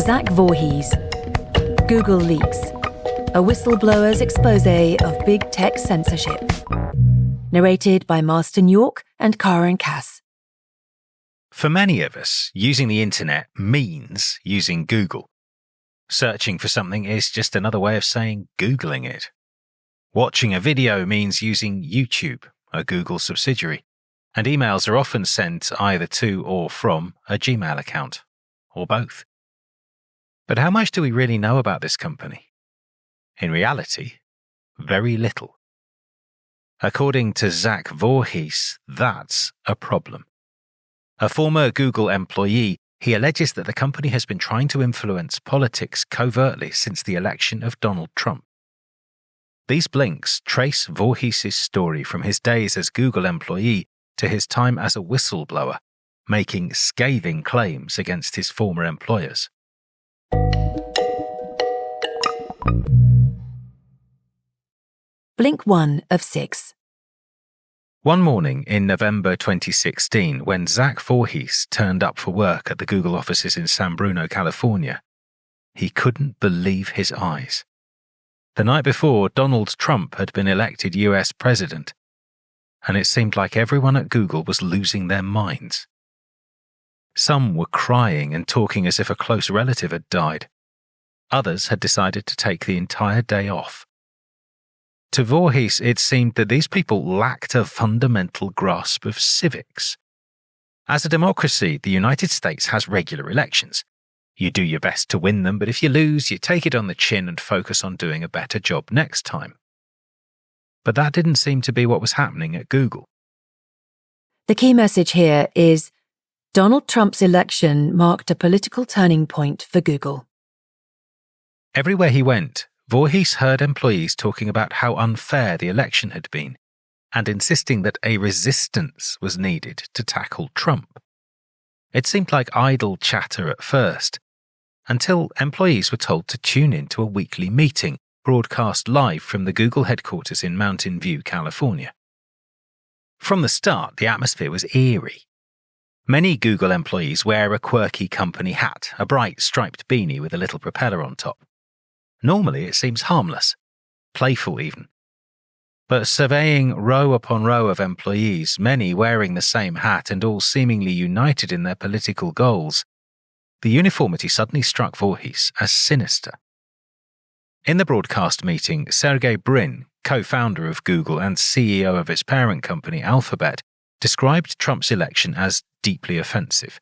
Zach Voorhees, Google Leaks, a whistleblower's expose of big tech censorship. Narrated by Marston York and Karen Cass. For many of us, using the internet means using Google. Searching for something is just another way of saying Googling it. Watching a video means using YouTube, a Google subsidiary, and emails are often sent either to or from a Gmail account, or both. But how much do we really know about this company? In reality, very little. According to Zach Voorhees, that's a problem. A former Google employee, he alleges that the company has been trying to influence politics covertly since the election of Donald Trump. These blinks trace Voorhees' story from his days as Google employee to his time as a whistleblower, making scathing claims against his former employers. Blink 1 of 6. One morning in November 2016, when Zach Voorhees turned up for work at the Google offices in San Bruno, California, he couldn't believe his eyes. The night before, Donald Trump had been elected US president, and it seemed like everyone at Google was losing their minds. Some were crying and talking as if a close relative had died. Others had decided to take the entire day off. To Voorhees, it seemed that these people lacked a fundamental grasp of civics. As a democracy, the United States has regular elections. You do your best to win them, but if you lose, you take it on the chin and focus on doing a better job next time. But that didn't seem to be what was happening at Google. The key message here is Donald Trump's election marked a political turning point for Google. Everywhere he went, Voorhees heard employees talking about how unfair the election had been and insisting that a resistance was needed to tackle Trump. It seemed like idle chatter at first, until employees were told to tune in to a weekly meeting broadcast live from the Google headquarters in Mountain View, California. From the start, the atmosphere was eerie. Many Google employees wear a quirky company hat, a bright striped beanie with a little propeller on top. Normally, it seems harmless, playful even. But surveying row upon row of employees, many wearing the same hat and all seemingly united in their political goals, the uniformity suddenly struck Voorhees as sinister. In the broadcast meeting, Sergey Brin, co-founder of Google and CEO of its parent company Alphabet, described Trump's election as deeply offensive.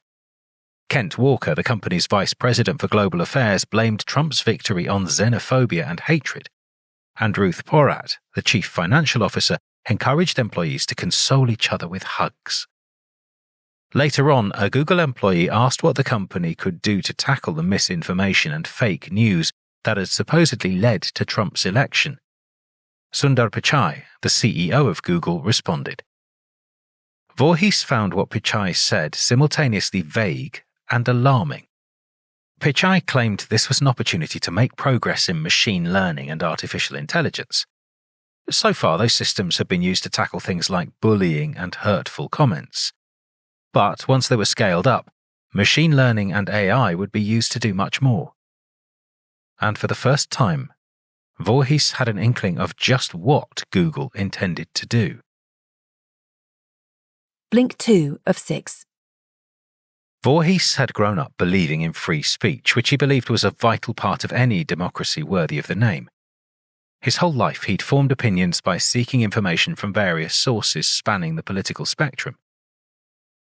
Kent Walker, the company's vice president for global affairs, blamed Trump's victory on xenophobia and hatred, and Ruth Porat, the chief financial officer, encouraged employees to console each other with hugs. Later on, a Google employee asked what the company could do to tackle the misinformation and fake news that had supposedly led to Trump's election. Sundar Pichai, the CEO of Google, responded. Voorhees found what Pichai said simultaneously vague and alarming. Pichai claimed this was an opportunity to make progress in machine learning and artificial intelligence. So far, those systems had been used to tackle things like bullying and hurtful comments. But once they were scaled up, machine learning and AI would be used to do much more. And for the first time, Voorhees had an inkling of just what Google intended to do. Blink 2 of 6. Voorhees had grown up believing in free speech, which he believed was a vital part of any democracy worthy of the name. His whole life he'd formed opinions by seeking information from various sources spanning the political spectrum.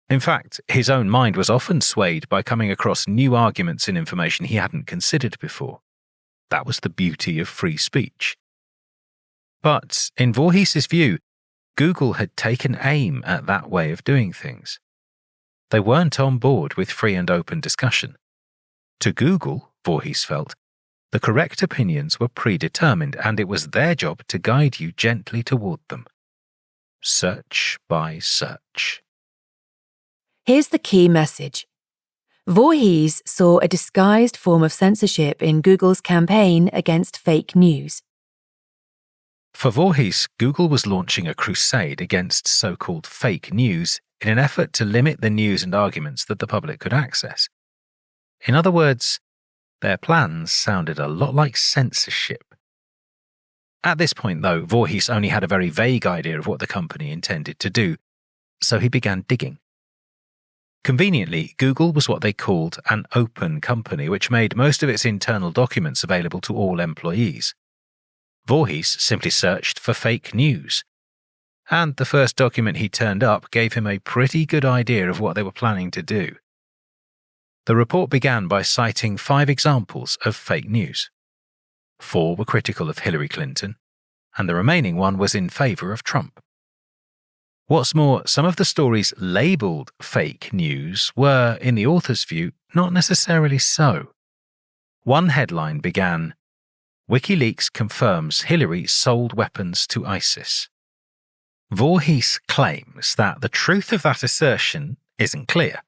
In fact, his own mind was often swayed by coming across new arguments and information he hadn't considered before. That was the beauty of free speech. But, in Voorhees' view, Google had taken aim at that way of doing things. They weren't on board with free and open discussion. To Google, Voorhees felt, the correct opinions were predetermined and it was their job to guide you gently toward them. Search by search. Here's the key message. Voorhees saw a disguised form of censorship in Google's campaign against fake news. For Voorhees, Google was launching a crusade against so-called fake news in an effort to limit the news and arguments that the public could access. In other words, Their plans sounded a lot like censorship. At this point, though, Voorhees only had a very vague idea of what the company intended to do, so he began digging. Conveniently, Google was what they called an open company, which made most of its internal documents available to all employees. Voorhees simply searched for fake news, and the first document he turned up gave him a pretty good idea of what they were planning to do. The report began by citing 5 examples of fake news. 4 were critical of Hillary Clinton, and the remaining one was in favor of Trump. What's more, some of the stories labeled fake news were, in the author's view, not necessarily so. One headline began, "WikiLeaks confirms Hillary sold weapons to ISIS." Voorhees claims that the truth of that assertion isn't clear.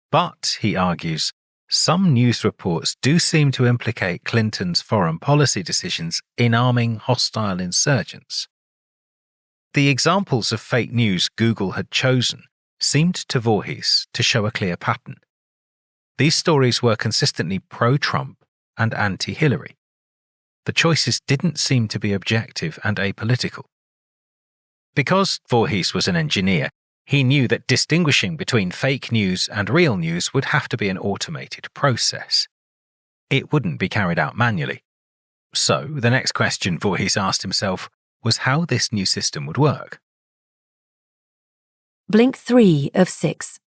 But, he argues, some news reports do seem to implicate Clinton's foreign policy decisions in arming hostile insurgents. The examples of fake news Google had chosen seemed to Voorhees to show a clear pattern. These stories were consistently pro-Trump and anti-Hillary. The choices didn't seem to be objective and apolitical. Because Voorhees was an engineer, he knew that distinguishing between fake news and real news would have to be an automated process. It wouldn't be carried out manually. So, the next question Voorhees asked himself was how this new system would work. Blink 3 of 6.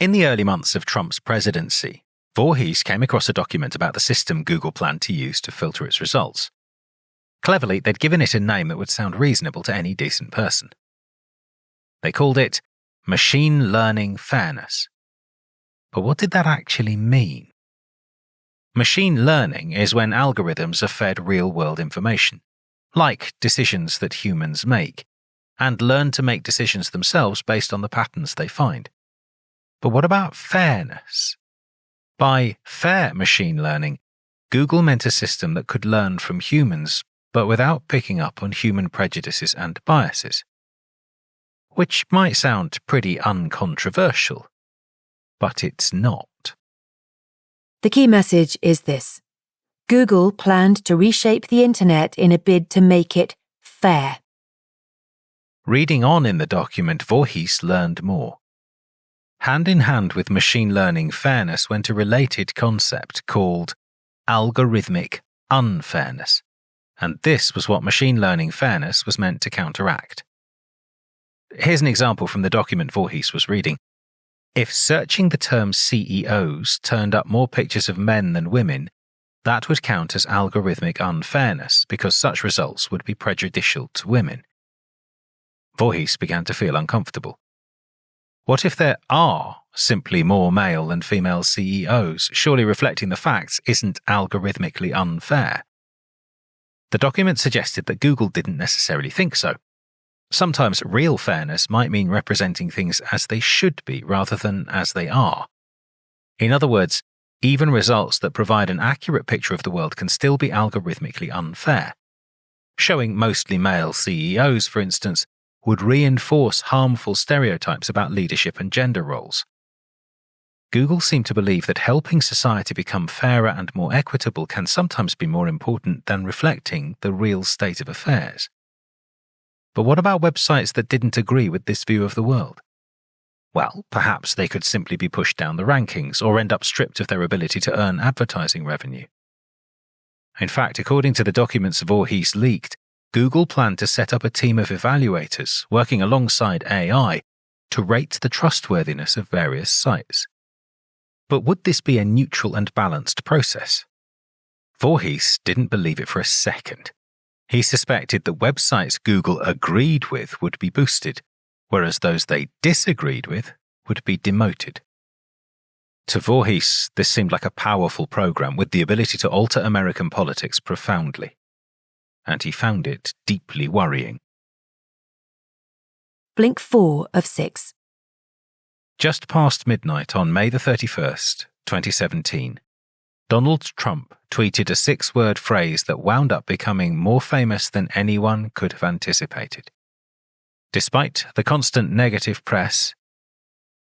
In the early months of Trump's presidency, Voorhees came across a document about the system Google planned to use to filter its results. Cleverly, they'd given it a name that would sound reasonable to any decent person. They called it Machine Learning Fairness. But what did that actually mean? Machine learning is when algorithms are fed real-world information, like decisions that humans make, and learn to make decisions themselves based on the patterns they find. But what about fairness? By fair machine learning, Google meant a system that could learn from humans, but without picking up on human prejudices and biases. Which might sound pretty uncontroversial, but it's not. The key message is this. Google planned to reshape the internet in a bid to make it fair. Reading on in the document, Voorhees learned more. Hand in hand with machine learning fairness went a related concept called algorithmic unfairness, and this was what machine learning fairness was meant to counteract. Here's an example from the document Voorhees was reading. If searching the term CEOs turned up more pictures of men than women, that would count as algorithmic unfairness because such results would be prejudicial to women. Voorhees began to feel uncomfortable. What if there are simply more male than female CEOs? Surely reflecting the facts isn't algorithmically unfair. The document suggested that Google didn't necessarily think so. Sometimes real fairness might mean representing things as they should be rather than as they are. In other words, even results that provide an accurate picture of the world can still be algorithmically unfair. Showing mostly male CEOs, for instance, would reinforce harmful stereotypes about leadership and gender roles. Google seemed to believe that helping society become fairer and more equitable can sometimes be more important than reflecting the real state of affairs. But what about websites that didn't agree with this view of the world? Well, perhaps they could simply be pushed down the rankings or end up stripped of their ability to earn advertising revenue. In fact, according to the documents Voorhees leaked, Google planned to set up a team of evaluators working alongside AI to rate the trustworthiness of various sites. But would this be a neutral and balanced process? Voorhees didn't believe it for a second. He suspected that websites Google agreed with would be boosted, whereas those they disagreed with would be demoted. To Voorhees, this seemed like a powerful program with the ability to alter American politics profoundly, and he found it deeply worrying. Blink 4 of 6. Just past midnight on May the 31st, 2017, Donald Trump tweeted a 6-word phrase that wound up becoming more famous than anyone could have anticipated. Despite the constant negative press,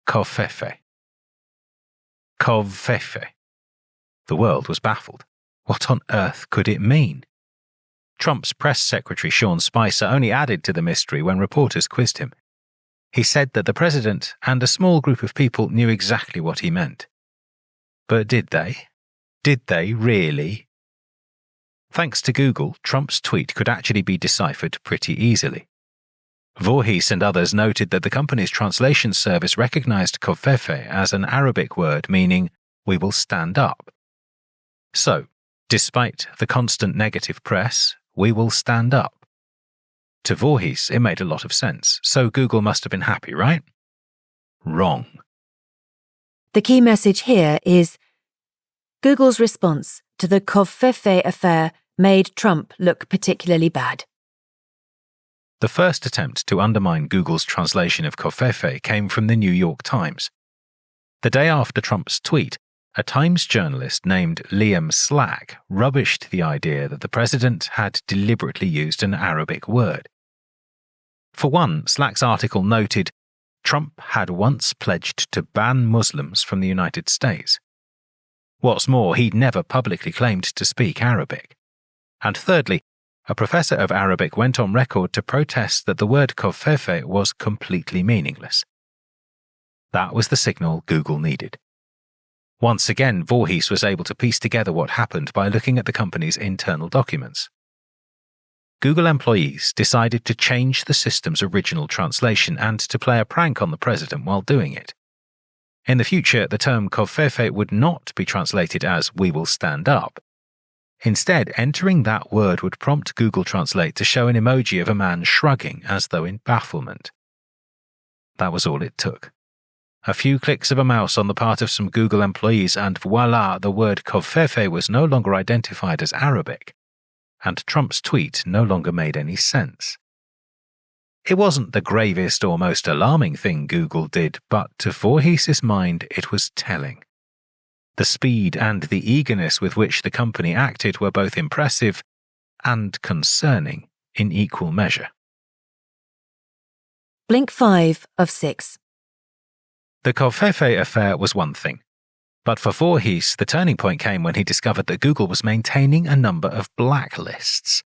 covfefe. Covfefe. The world was baffled. What on earth could it mean? Trump's press secretary Sean Spicer only added to the mystery when reporters quizzed him. He said that the president and a small group of people knew exactly what he meant. But did they? Did they really? Thanks to Google, Trump's tweet could actually be deciphered pretty easily. Voorhees and others noted that the company's translation service recognized kofefe as an Arabic word meaning, "we will stand up." So, despite the constant negative press, we will stand up. To Voorhees, it made a lot of sense, so Google must have been happy, right? Wrong. The key message here is Google's response to the kofefe affair made Trump look particularly bad. The first attempt to undermine Google's translation of kofefe came from the New York Times. The day after Trump's tweet, a Times journalist named Liam Slack rubbished the idea that the president had deliberately used an Arabic word. For one, Slack's article noted, Trump had once pledged to ban Muslims from the United States. What's more, he'd never publicly claimed to speak Arabic. And thirdly, a professor of Arabic went on record to protest that the word kofefe was completely meaningless. That was the signal Google needed. Once again, Voorhees was able to piece together what happened by looking at the company's internal documents. Google employees decided to change the system's original translation and to play a prank on the president while doing it. In the future, the term kofefe would not be translated as "we will stand up." Instead, entering that word would prompt Google Translate to show an emoji of a man shrugging as though in bafflement. That was all it took. A few clicks of a mouse on the part of some Google employees and voila, the word kofefe was no longer identified as Arabic, and Trump's tweet no longer made any sense. It wasn't the gravest or most alarming thing Google did, but to Voorhees' mind it was telling. The speed and the eagerness with which the company acted were both impressive and concerning in equal measure. Blink 5 of 6. The kofefe affair was one thing, but for Voorhees, the turning point came when he discovered that Google was maintaining a number of blacklists,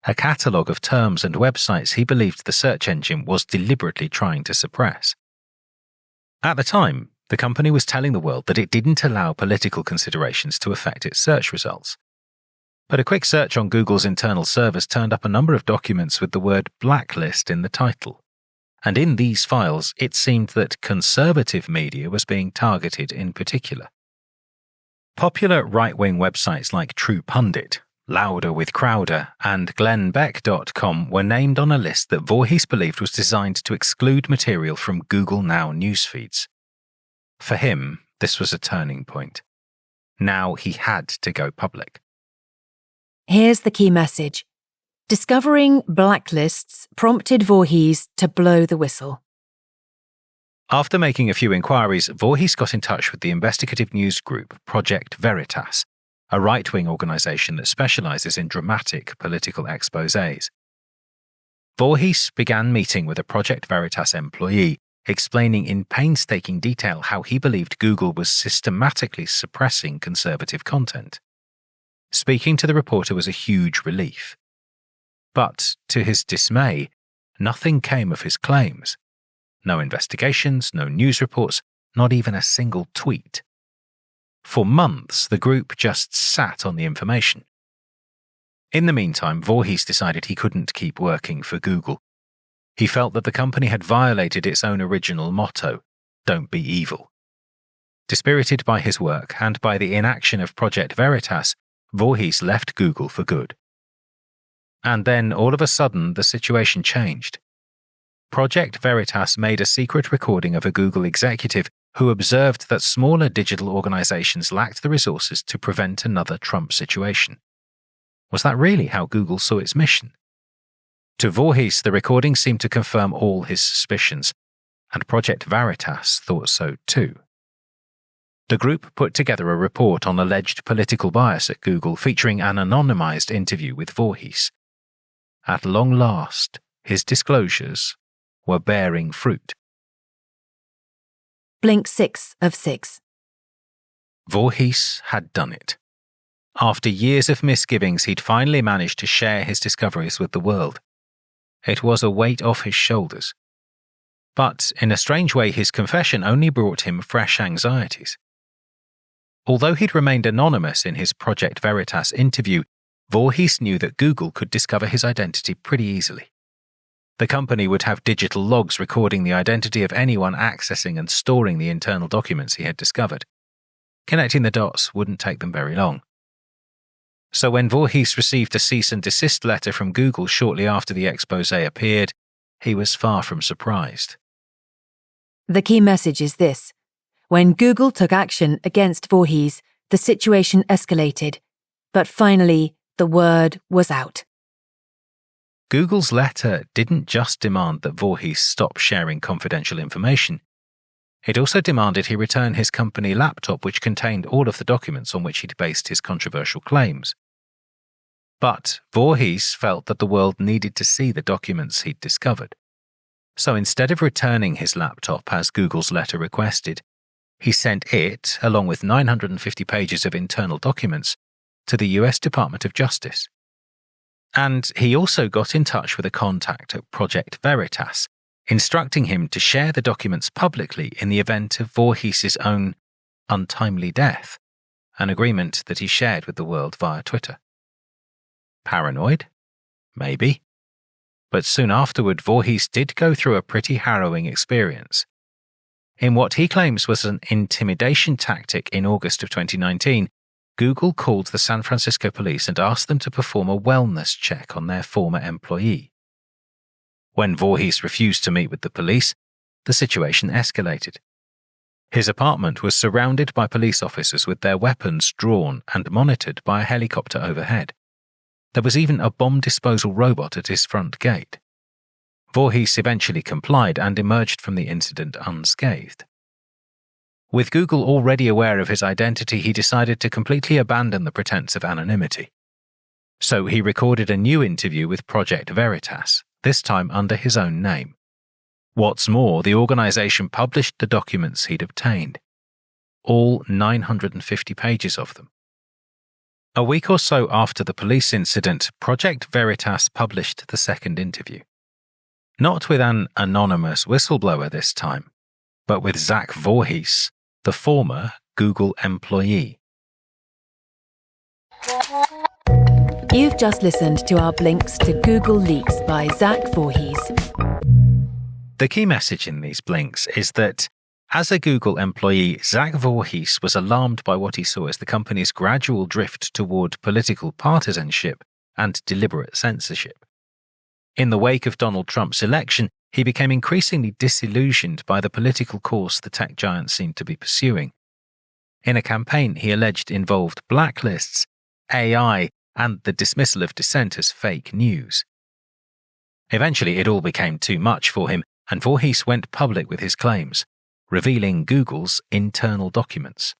a catalogue of terms and websites he believed the search engine was deliberately trying to suppress. At the time, the company was telling the world that it didn't allow political considerations to affect its search results. But a quick search on Google's internal servers turned up a number of documents with the word blacklist in the title. And in these files, it seemed that conservative media was being targeted in particular. Popular right-wing websites like True Pundit, Louder with Crowder, and GlennBeck.com were named on a list that Voorhees believed was designed to exclude material from Google Now newsfeeds. For him, this was a turning point. Now he had to go public. Here's the key message. Discovering blacklists prompted Voorhees to blow the whistle. After making a few inquiries, Voorhees got in touch with the investigative news group Project Veritas, a right-wing organization that specializes in dramatic political exposés. Voorhees began meeting with a Project Veritas employee, explaining in painstaking detail how he believed Google was systematically suppressing conservative content. Speaking to the reporter was a huge relief. But, to his dismay, nothing came of his claims. No investigations, no news reports, not even a single tweet. For months, the group just sat on the information. In the meantime, Voorhees decided he couldn't keep working for Google. He felt that the company had violated its own original motto, "Don't be evil." Dispirited by his work and by the inaction of Project Veritas, Voorhees left Google for good. And then, all of a sudden, the situation changed. Project Veritas made a secret recording of a Google executive who observed that smaller digital organizations lacked the resources to prevent another Trump situation. Was that really how Google saw its mission? To Voorhees, the recording seemed to confirm all his suspicions, and Project Veritas thought so too. The group put together a report on alleged political bias at Google featuring an anonymized interview with Voorhees. At long last, his disclosures were bearing fruit. Blink 6 of 6. Voorhees had done it. After years of misgivings, he'd finally managed to share his discoveries with the world. It was a weight off his shoulders. But in a strange way, his confession only brought him fresh anxieties. Although he'd remained anonymous in his Project Veritas interview, Voorhees knew that Google could discover his identity pretty easily. The company would have digital logs recording the identity of anyone accessing and storing the internal documents he had discovered. Connecting the dots wouldn't take them very long. So when Voorhees received a cease and desist letter from Google shortly after the expose appeared, he was far from surprised. The key message is this. When Google took action against Voorhees, the situation escalated. But finally, the word was out. Google's letter didn't just demand that Voorhees stop sharing confidential information. It also demanded he return his company laptop, which contained all of the documents on which he'd based his controversial claims. But Voorhees felt that the world needed to see the documents he'd discovered. So instead of returning his laptop as Google's letter requested, he sent it, along with 950 pages of internal documents, to the US Department of Justice. And he also got in touch with a contact at Project Veritas, instructing him to share the documents publicly in the event of Voorhees' own untimely death, an agreement that he shared with the world via Twitter. Paranoid? Maybe. But soon afterward, Voorhees did go through a pretty harrowing experience. In what he claims was an intimidation tactic in August of 2019, Google called the San Francisco police and asked them to perform a wellness check on their former employee. When Voorhees refused to meet with the police, the situation escalated. His apartment was surrounded by police officers with their weapons drawn and monitored by a helicopter overhead. There was even a bomb disposal robot at his front gate. Voorhees eventually complied and emerged from the incident unscathed. With Google already aware of his identity, he decided to completely abandon the pretense of anonymity. So he recorded a new interview with Project Veritas, this time under his own name. What's more, the organization published the documents he'd obtained, all 950 pages of them. A week or so after the police incident, Project Veritas published the second interview. Not with an anonymous whistleblower this time, but with Zach Voorhees, the former Google employee. You've just listened to our blinks to Google Leaks by Zach Voorhees. The key message in these blinks is that, as a Google employee, Zach Voorhees was alarmed by what he saw as the company's gradual drift toward political partisanship and deliberate censorship. In the wake of Donald Trump's election, he became increasingly disillusioned by the political course the tech giant seemed to be pursuing. In a campaign he alleged involved blacklists, AI, and the dismissal of dissent as fake news. Eventually, it all became too much for him, and Voorhees went public with his claims, revealing Google's internal documents.